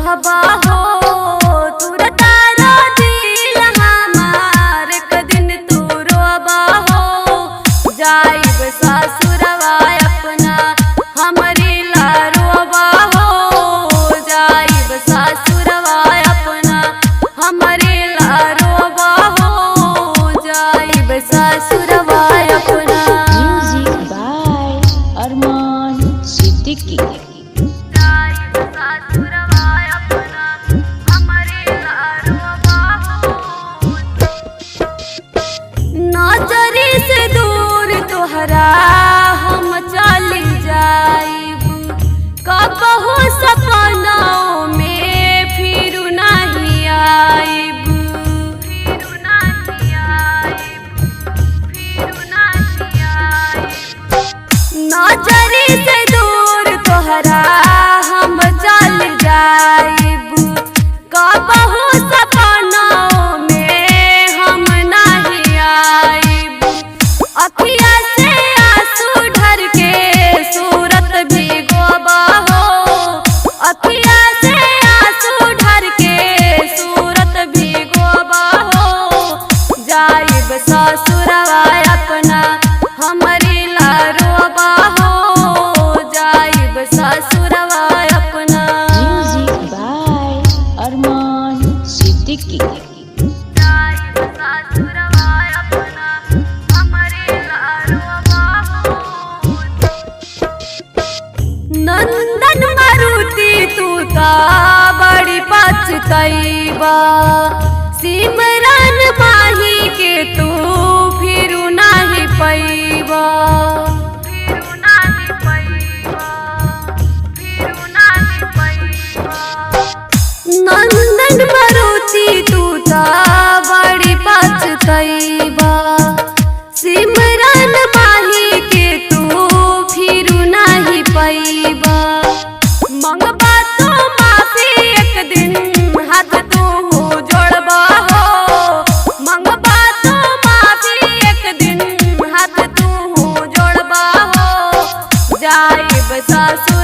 कहबा हो तुरता रो दिल हमार एक दिन तू रोबा हो जाइब ससुरवा अपना हमरी ला रोबा हो जाइब ससुरवा अपना हमरी ला रोबा हो जाइब ससुरवा अपना। म्यूजिक बाय अरमान सिद्दीकी। नजरी से दूर तोहरा हम चली जाइब कबहू सपनों में फिर नहीं आइब नजरी से दूर तोहरा हम चल जाइब कबहू सपनों में हम नहीं आइब अखिया से आंसू ढर के सूरत भी गोबा हो अखिया से आंसू ढर के सूरत भी गोबा हो जाइब ससुरवा अपना हमरी ला रोबा हो जाइब ससुरवा अपना। म्यूजिक बाय अरमान सिद्दीकी। नंदन मारुति तू ता बड़ी पछतैबा सिमरन माही के तू फिर नहीं पैबा नंदन मारुति तू ता बड़ी पछतैबा सिमरन माही के तू फिर नहीं पैबा मंगबा तो माफी एक दिन हाथ तू जोड़बा हो मंगबा तो माफी एक दिन हाथ तू जोड़बा हो जाइब ससुर